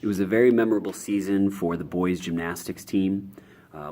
It was a very memorable season for the boys gymnastics team.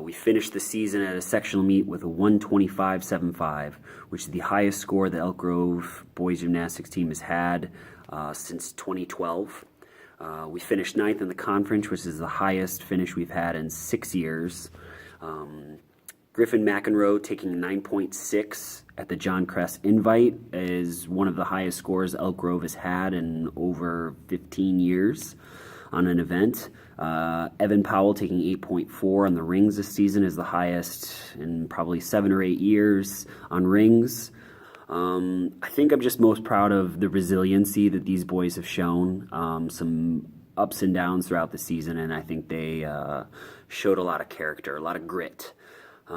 We finished the season at a sectional meet with a 125.75, which is the highest score the Elk Grove boys gymnastics team has had since 2012. We finished ninth in the conference, which is the highest finish we've had in 6 years. Griffin McEnroe taking 9.6 at the John Kress Invite is one of the highest scores Elk Grove has had in over 15 years on an event. Evan Powell taking 8.4 on the rings this season is the highest in probably 7 or 8 years on rings. I think I'm just most proud of the resiliency that these boys have shown. Some ups and downs throughout the season, and I think they showed a lot of character, a lot of grit. I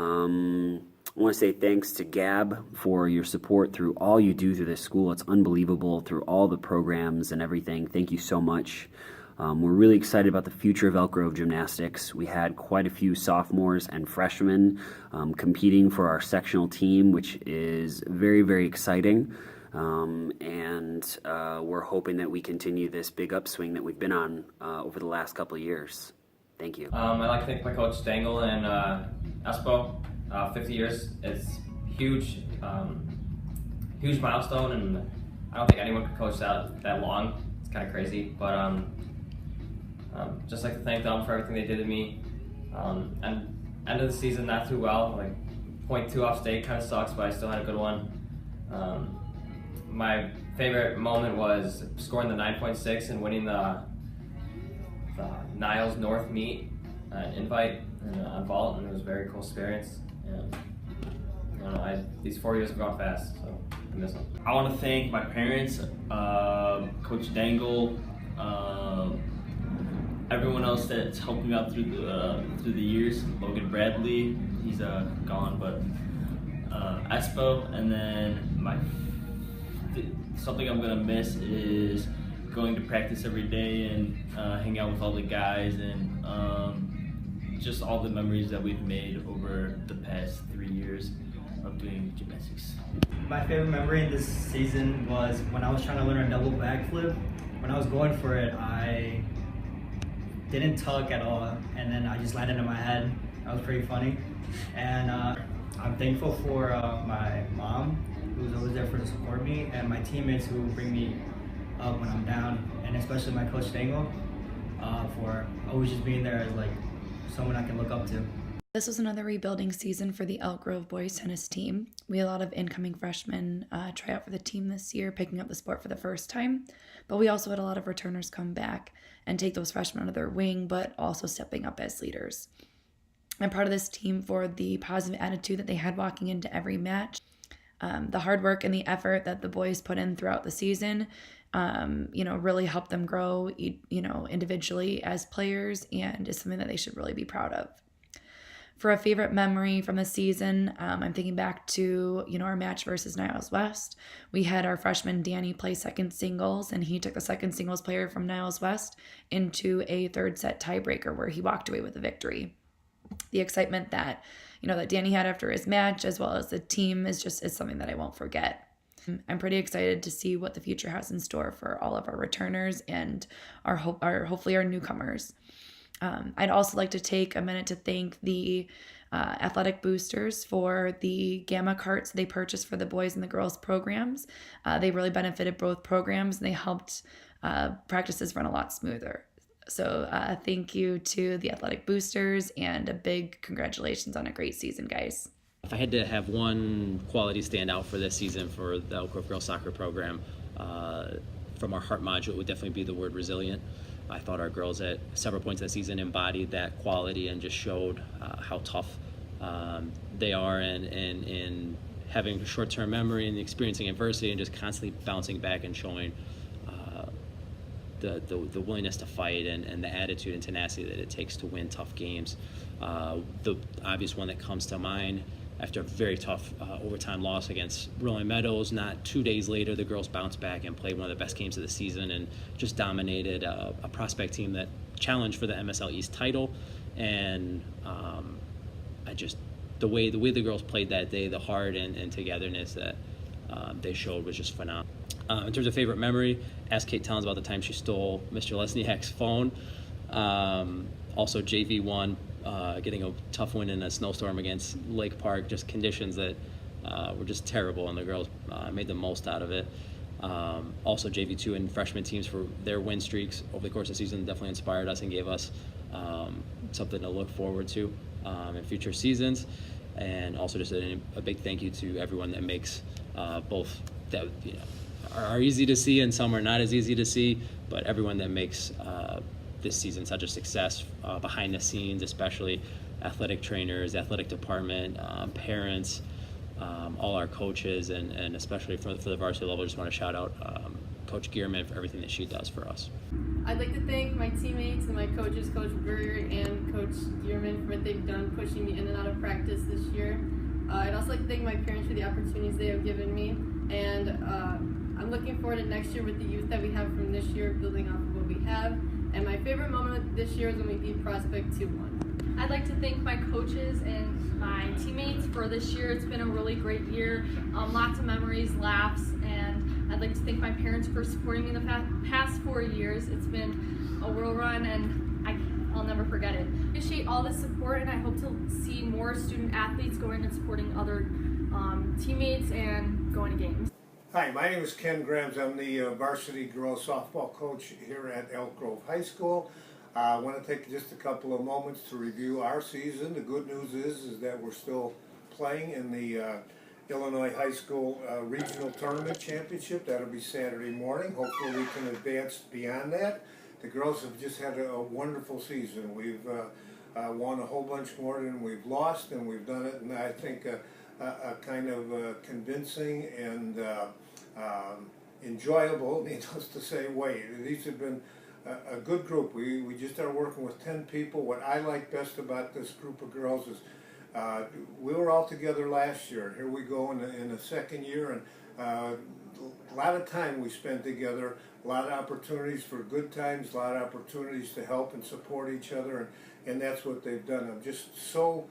want to say thanks to Gab for your support through all you do through this school. It's unbelievable through all the programs and everything. Thank you so much. We're really excited about the future of Elk Grove Gymnastics. We had quite a few sophomores and freshmen competing for our sectional team, which is very, very exciting. We're hoping that we continue this big upswing that we've been on over the last couple of years. Thank you. I'd like to thank my coach Stengel and Espo. 50 years, it's huge, huge milestone, and I don't think anyone could coach that long. It's kind of crazy, but just like to thank them for everything they did to me. And end of the season, not too well. Like .2 off state kind of sucks, but I still had a good one. My favorite moment was scoring the 9.6 and winning the Niles North meet invite on vault, and it was a very cool experience. And I don't know, these 4 years have gone fast, so I miss them. I want to thank my parents, Coach Dangle, everyone else that's helped me out through the years. Logan Bradley, he's gone, but Espo, and then something I'm gonna miss is going to practice every day and hang out with all the guys and just all the memories that we've made over the past 3 years of doing gymnastics. My favorite memory in this season was when I was trying to learn a double backflip. When I was going for it, I didn't tuck at all, and then I just landed in my head. That was pretty funny. And I'm thankful for my mom, who's always there to support me, and my teammates who bring me up when I'm down, and especially my coach Stengel for always just being there as like someone I can look up to. This was another rebuilding season for the Elk Grove boys tennis team. We had a lot of incoming freshmen try out for the team this year, picking up the sport for the first time, but we also had a lot of returners come back and take those freshmen under their wing, but also stepping up as leaders. I'm proud of this team for the positive attitude that they had walking into every match. The hard work and the effort that the boys put in throughout the season, really helped them grow, individually as players, and is something that they should really be proud of. For a favorite memory from the season, I'm thinking back to, our match versus Niles West. We had our freshman Danny play second singles, and he took the second singles player from Niles West into a third set tiebreaker where he walked away with the victory. The excitement that, that Danny had after his match, as well as the team, is something that I won't forget. I'm pretty excited to see what the future has in store for all of our returners and hopefully our newcomers. I'd also like to take a minute to thank the athletic boosters for the gamma carts they purchased for the boys and the girls programs. They really benefited both programs, and they helped practices run a lot smoother. So thank you to the athletic boosters, and a big congratulations on a great season, guys. If I had to have one quality stand out for this season for the Elk Grove girls soccer program, from our heart module, it would definitely be the word resilient. I thought our girls at several points of the season embodied that quality and just showed how tough they are, and having short-term memory and experiencing adversity and just constantly bouncing back and showing the willingness to fight and the attitude and tenacity that it takes to win tough games. The obvious one that comes to mind, after a very tough overtime loss against Rolling Meadows, not 2 days later, the girls bounced back and played one of the best games of the season and just dominated a prospect team that challenged for the MSL East title. And the way the girls played that day, the heart and togetherness that they showed was just phenomenal. In terms of favorite memory, ask Kate Towns about the time she stole Mr. Lesniak's phone. Also JV1, getting a tough win in a snowstorm against Lake Park, just conditions that were just terrible, and the girls made the most out of it. Also JV2 and freshman teams for their win streaks over the course of the season definitely inspired us and gave us something to look forward to in future seasons. And also just a big thank you to everyone that makes both that are easy to see and some are not as easy to see, but everyone that makes this season such a success behind the scenes, especially athletic trainers, athletic department, parents, all our coaches, and especially for the varsity level, just want to shout out Coach Gierman for everything that she does for us. I'd like to thank my teammates and my coaches, Coach Brewer and Coach Gierman, for what they've done pushing me in and out of practice this year. I'd also like to thank my parents for the opportunities they have given me, and I'm looking forward to next year with the youth that we have from this year, building off of what we have. And my favorite moment this year is when we beat Prospect 2-1. I'd like to thank my coaches and my teammates for this year. It's been a really great year, lots of memories, laughs, and I'd like to thank my parents for supporting me in the past 4 years. It's been a whirlwind, and I'll never forget it. I appreciate all the support, and I hope to see more student athletes going and supporting other teammates and going to games. Hi, my name is Ken Grams. I'm the varsity girls softball coach here at Elk Grove High School. I want to take just a couple of moments to review our season. The good news is that we're still playing in the Illinois High School Regional Tournament Championship. That'll be Saturday morning. Hopefully we can advance beyond that. The girls have just had a wonderful season. We've won a whole bunch more than we've lost, and we've done it in, I think, a kind of convincing and enjoyable, needless to say, way. These have been a good group. We just started working with 10 people. What I like best about this group of girls is we were all together last year. Here we go in the second year, and a lot of time we spent together, a lot of opportunities for good times, a lot of opportunities to help and support each other, and that's what they've done. I'm just so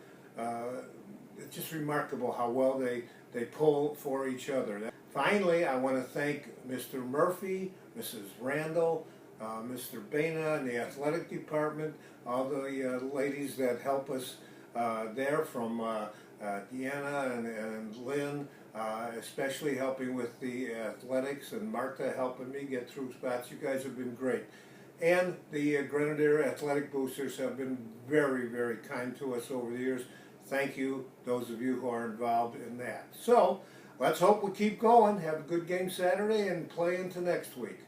it's just remarkable how well they pull for each other. Finally, I want to thank Mr. Murphy, Mrs. Randall, Mr. Bana and the athletic department, all the ladies that help us there, from Deanna and Lynn, especially helping with the athletics, and Martha helping me get through spots. You guys have been great. And the Grenadier Athletic Boosters have been very, very kind to us over the years. Thank you, those of you who are involved in that. So, let's hope we keep going, have a good game Saturday, and play into next week.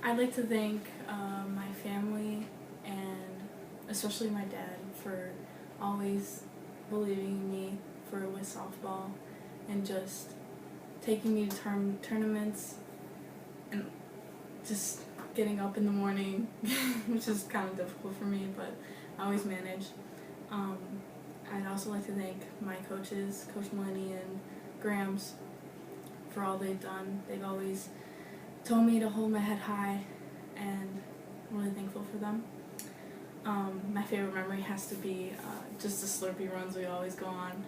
I'd like to thank my family, and especially my dad, for always believing in me with softball and just taking me to tournaments and just getting up in the morning, which is kind of difficult for me, but I always manage. I'd also like to thank my coaches, Coach Mulaney and Grams, for all they've done. They've always told me to hold my head high, and I'm really thankful for them. My favorite memory has to be just the Slurpee runs we always go on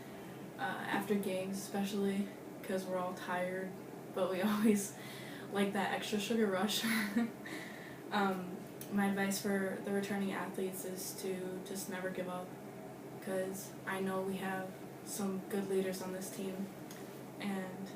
after games, especially because we're all tired, but we always like that extra sugar rush. My advice for the returning athletes is to just never give up, because I know we have some good leaders on this team, and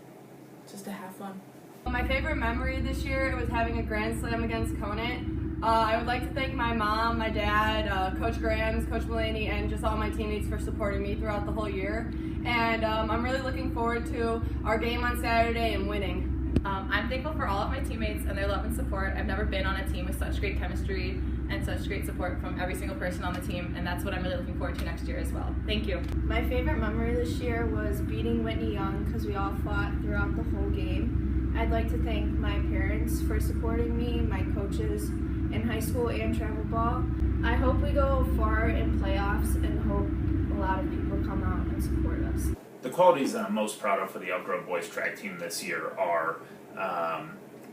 just to have fun. My favorite memory this year was having a Grand Slam against Conant. I would like to thank my mom, my dad, Coach Grams, Coach Mulaney, and just all my teammates for supporting me throughout the whole year. And I'm really looking forward to our game on Saturday and winning. I'm thankful for all of my teammates and their love and support. I've never been on a team with such great chemistry and such great support from every single person on the team, and that's what I'm really looking forward to next year as well. Thank you. My favorite memory this year was beating Whitney Young, because we all fought throughout the whole game. I'd like to thank my parents for supporting me, my coaches in high school and travel ball. I hope we go far in playoffs, and hope a lot of people come out and support us. The qualities that I'm most proud of for the Elk Grove boys track team this year are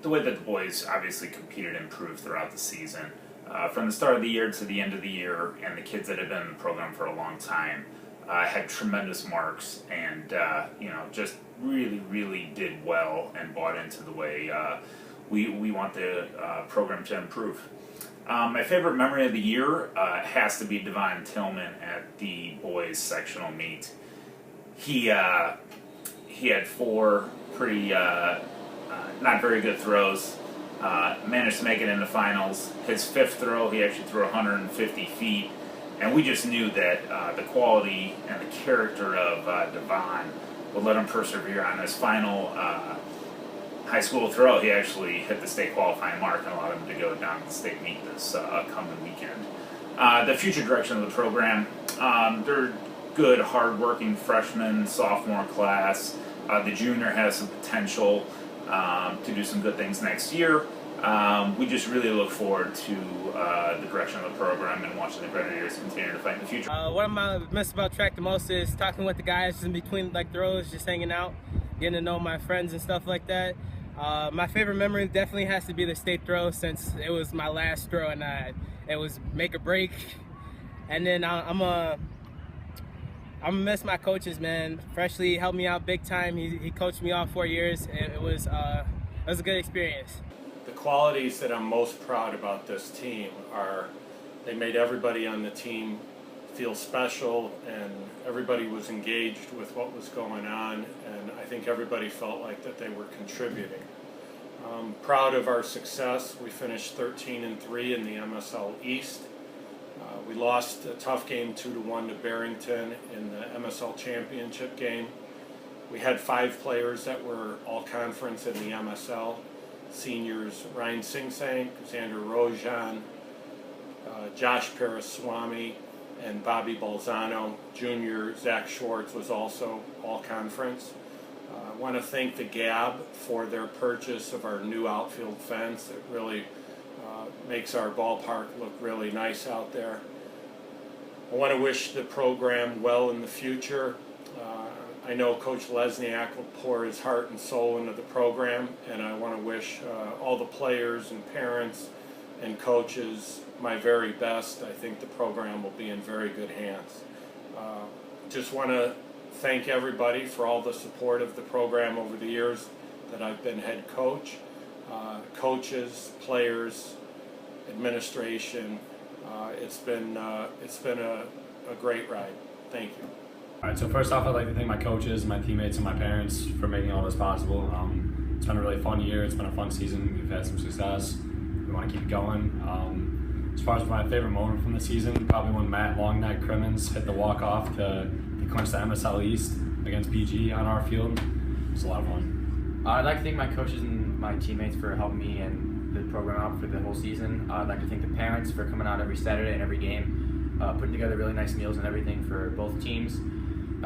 the way that the boys obviously competed and improved throughout the season. From the start of the year to the end of the year, and the kids that have been in the program for a long time had tremendous marks, and just really did well and bought into the way we want the program to improve. My favorite memory of the year has to be Devon Tillman at the boys sectional meet. He had 4 pretty not very good throws. Managed to make it into finals. His 5th throw, he actually threw 150 feet, and we just knew that the quality and the character of Devon would let him persevere. On his final high school throw, he actually hit the state qualifying mark and allowed him to go down to the state meet this upcoming weekend. The future direction of the program, they're good, hard-working freshman, sophomore class. The junior has some potential to do some good things next year. We just really look forward to the direction of the program and watching the Grenadiers continue to fight in the future. What I miss about track the most is talking with the guys in between throws, just hanging out, getting to know my friends and stuff like that. My favorite memory definitely has to be the state throw, since it was my last throw and it was make or break. And then I'm gonna miss my coaches, man. Freshly helped me out big time. He coached me all 4 years. It was a good experience. The qualities that I'm most proud about this team are they made everybody on the team feel special, and everybody was engaged with what was going on, and I think everybody felt like that they were contributing. I'm proud of our success. We finished 13-3 in the MSL East. We lost a tough game 2-1 to Barrington in the MSL championship game. We had 5 players that were all conference in the MSL. Seniors Ryan Singh Sang, Xander Rojan, Josh Paraswamy, and Bobby Balzano. Junior Zach Schwartz was also all conference. I want to thank the GAB for their purchase of our new outfield fence. It really makes our ballpark look really nice out there. I want to wish the program well in the future. I know Coach Lesniak will pour his heart and soul into the program, and I want to wish all the players and parents and coaches my very best. I think the program will be in very good hands. Just want to thank everybody for all the support of the program over the years that I've been head coach. Coaches, players, administration. It's been a great ride. Thank you. All right, so first off, I'd like to thank my coaches, my teammates, and my parents for making all this possible. It's been a really fun year. It's been a fun season. We've had some success. We want to keep going. As far as my favorite moment from the season, probably when Matt Longneck Crimmins hit the walk-off to clinch the MSL East against PG on our field. It was a lot of fun. I'd like to thank my coaches and my teammates for helping me and the program out for the whole season. I'd like to thank the parents for coming out every Saturday and every game, putting together really nice meals and everything for both teams.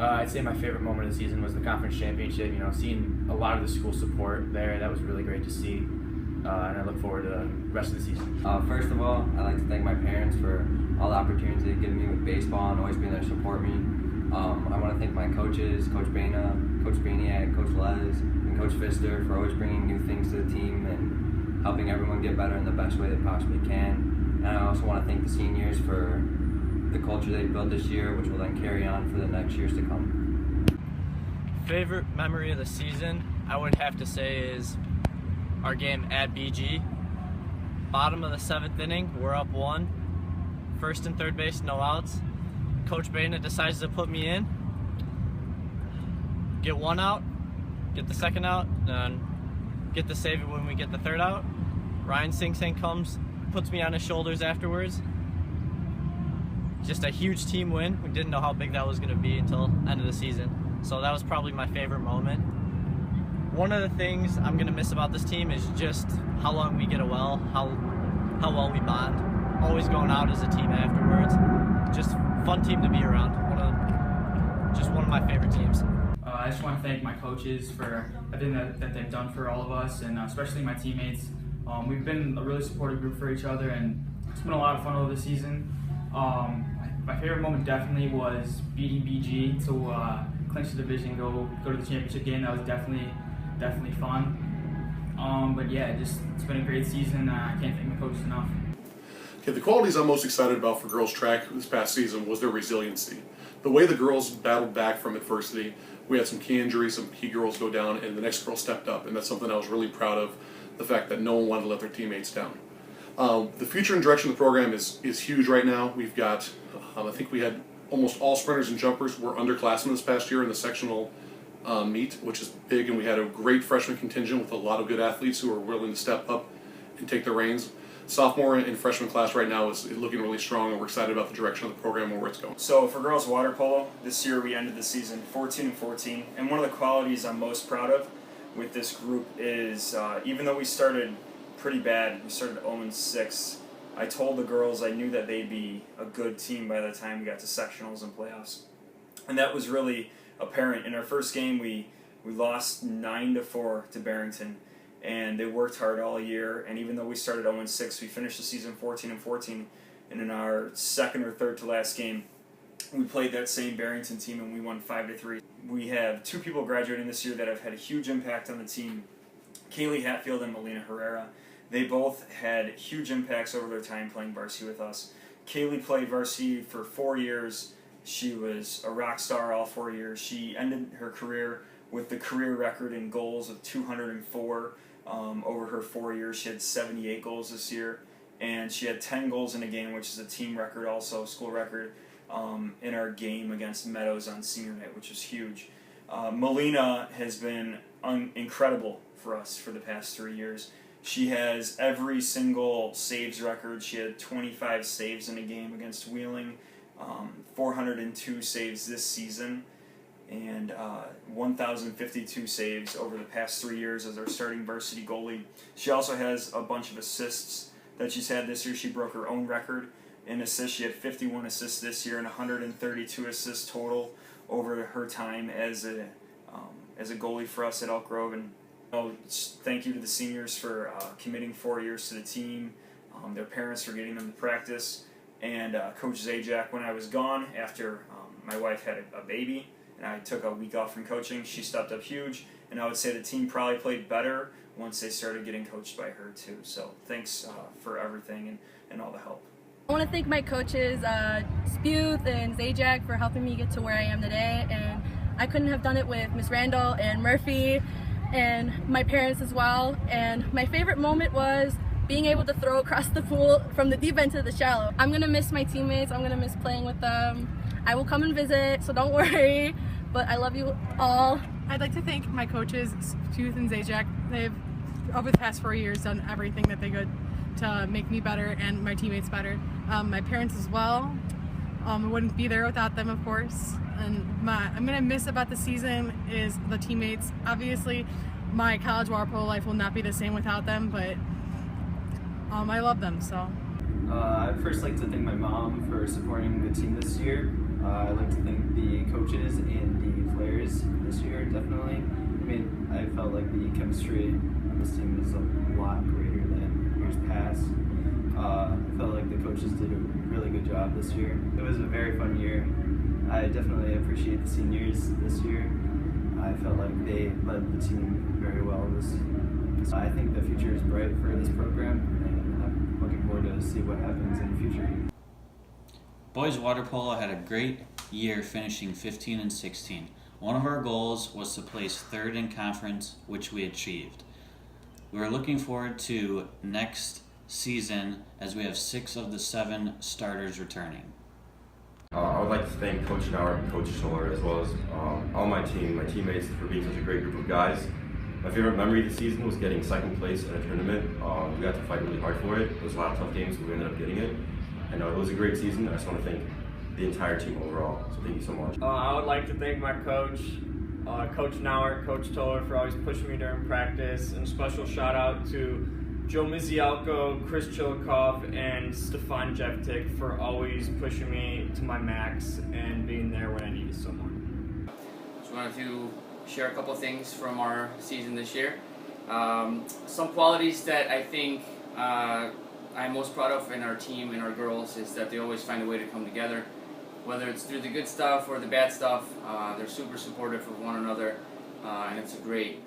I'd say my favorite moment of the season was the conference championship. You know, seeing a lot of the school support there, that was really great to see. And I look forward to the rest of the season. First of all, I'd like to thank my parents for all the opportunities they've given me with baseball and always being there to support me. I want to thank my coaches, Coach Baina, Coach Baniak, Coach Les, and Coach Pfister for always bringing new things to the team and helping everyone get better in the best way they possibly can. And I also want to thank the seniors for the culture they built this year, which will then carry on for the next years to come. Favorite memory of the season, I would have to say, is our game at BG. Bottom of the 7th inning, we're up 1. First and third base, no outs. Coach Baina decides to put me in. Get 1 out, get the 2nd out, and get the save when we get the 3rd out. Ryan Singh Sang comes, puts me on his shoulders afterwards. Just a huge team win. We didn't know how big that was going to be until end of the season. So that was probably my favorite moment. One of the things I'm going to miss about this team is just how long we get well, how well we bond. Always going out as a team afterwards. Just fun team to be around. One of my favorite teams. I just want to thank my coaches for everything that they've done for all of us, and especially my teammates. We've been a really supportive group for each other, and it's been a lot of fun over the season. My favorite moment definitely was beating BG to clinch the division, go to the championship game. That was definitely fun. But yeah, it's been a great season. I can't thank my coaches enough. Okay, the qualities I'm most excited about for girls track this past season was their resiliency. The way the girls battled back from adversity we had some key injuries, some key girls go down, and the next girl stepped up, and that's something I was really proud of, the fact that no one wanted to let their teammates down. The future and direction of the program is huge right now. We've got, I think we had almost all sprinters and jumpers were underclassmen this past year in the sectional meet, which is big, and we had a great freshman contingent with a lot of good athletes who are willing to step up and take the reins. Sophomore and freshman class right now is looking really strong, and we're excited about the direction of the program and where it's going. So for girls water polo, this year we ended the season 14-14, and one of the qualities I'm most proud of with this group is even though we started pretty bad, we started 0-6, I told the girls I knew that they'd be a good team by the time we got to sectionals and playoffs. And that was really apparent. In our first game, we lost 9-4 to Barrington, and they worked hard all year, and even though we started 0-6, we finished the season 14-14, and in our second or third to last game, we played that same Barrington team and we won 5-3. We have 2 people graduating this year that have had a huge impact on the team, Kaylee Hatfield and Melina Herrera. They both had huge impacts over their time playing varsity with us. Kaylee played varsity for 4 years. She was a rock star all 4 years. She ended her career with the career record in goals of 204. Over her 4 years, she had 78 goals this year, and she had 10 goals in a game, which is a team record, also school record, in our game against Meadows on senior night, which is huge. Melina has been incredible for us for the past 3 years. She has every single saves record. She had 25 saves in a game against Wheeling, 402 saves this season, and 1,052 saves over the past 3 years as our starting varsity goalie. She also has a bunch of assists that she's had this year. She broke her own record in assists. She had 51 assists this year and 132 assists total over her time as a goalie for us at Elk Grove. And thank you to the seniors for committing 4 years to the team, their parents for getting them to practice, and Coach Zajac when I was gone after my wife had a baby and I took a week off from coaching. She stepped up huge, and I would say the team probably played better once they started getting coached by her too. So thanks for everything and all the help. I want to thank my coaches, Sputh and Zajac, for helping me get to where I am today, and I couldn't have done it with Miss Randall and Murphy and my parents as well. And my favorite moment was being able to throw across the pool from the deep end to the shallow. I'm going to miss my teammates. I'm going to miss playing with them. I will come and visit, so don't worry, but I love you all. I'd like to thank my coaches, Sputh and Zajac. They've, over the past 4 years, done everything that they could to make me better and my teammates better. My parents as well. I wouldn't be there without them, of course. And I'm going to miss about the season is the teammates. Obviously, my college water polo life will not be the same without them, but I love them, so. I'd first like to thank my mom for supporting the team this year. I'd like to thank the coaches and the players this year, definitely. I felt like the chemistry on this team was a lot greater than years past. I felt like the coaches did a really good job this year. It was a very fun year. I definitely appreciate the seniors this year. I felt like they led the team very well. I think the future is bright for this program, and I'm looking forward to see what happens in the future. Boys water polo had a great year, finishing 15-16. One of our goals was to place third in conference, which we achieved. We are looking forward to next season as we have 6 of the 7 starters returning. I would like to thank Coach Nauert and Coach Schiller, as well as all my teammates for being such a great group of guys. My favorite memory of the season was getting second place in a tournament. We got to fight really hard for it. It was a lot of tough games, but we ended up getting it. And it was a great season. I just want to thank the entire team overall. So thank you so much. I would like to thank my coach, Coach Nauert, Coach Toller, for always pushing me during practice. And a special shout out to Joe Mizialko, Chris Chilikoff, and Stefan Jevtik for always pushing me to my max and being there when I needed someone. Just wanted to share a couple things from our season this year. Some qualities that I think I'm most proud of in our team and our girls is that they always find a way to come together. Whether it's through the good stuff or the bad stuff, they're super supportive of one another, and it's a great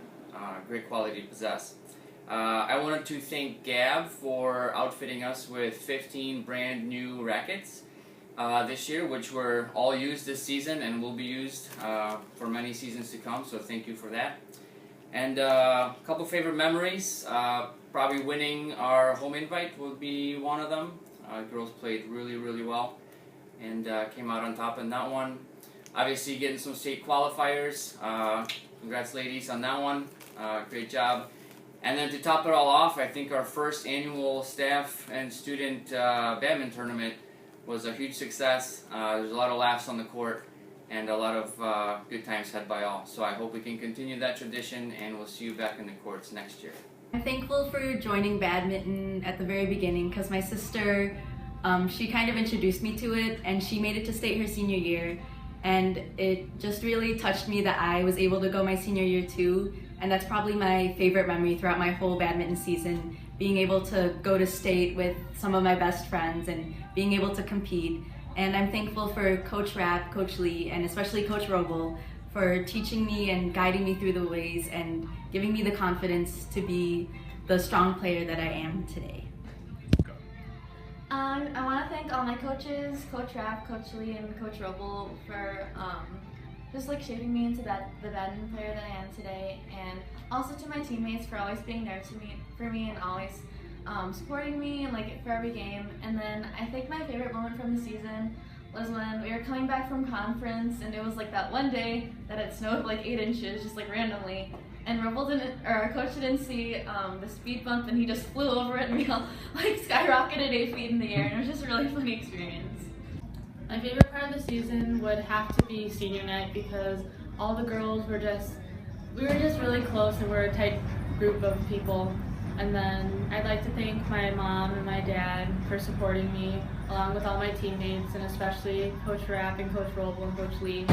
quality to possess. I wanted to thank Gab for outfitting us with 15 brand new rackets. this year, which were all used this season and will be used for many seasons to come, so thank you for that. And a couple favorite memories, probably winning our home invite would be one of them. Girls played really, really well and came out on top in that one. Obviously getting some state qualifiers, congrats ladies on that one, great job. And then to top it all off, I think our first annual staff and student badminton tournament was a huge success. There's a lot of laughs on the court and a lot of good times had by all. So I hope we can continue that tradition, and we'll see you back in the courts next year. I'm thankful for joining badminton at the very beginning because my sister, she kind of introduced me to it, and she made it to state her senior year, and it just really touched me that I was able to go my senior year too, and that's probably my favorite memory throughout my whole badminton season, being able to go to state with some of my best friends and being able to compete. And I'm thankful for Coach Rapp, Coach Lee, and especially Coach Roble for teaching me and guiding me through the ways and giving me the confidence to be the strong player that I am today. I want to thank all my coaches, Coach Rapp, Coach Lee, and Coach Roble for just like shaping me into the badminton player that I am today, and also to my teammates for always being there for me and always supporting me and like for every game. And then I think my favorite moment from the season was when we were coming back from conference, and it was like that one day that it snowed like 8 inches just like randomly, and our coach didn't see the speed bump, and he just flew over it, and we all like skyrocketed 8 feet in the air, and it was just a really funny experience. My favorite part of the season would have to be senior night because all the girls were we were just really close, and we're a tight group of people. And then I'd like to thank my mom and my dad for supporting me, along with all my teammates, and especially Coach Rapp and Coach Roble and Coach Lee.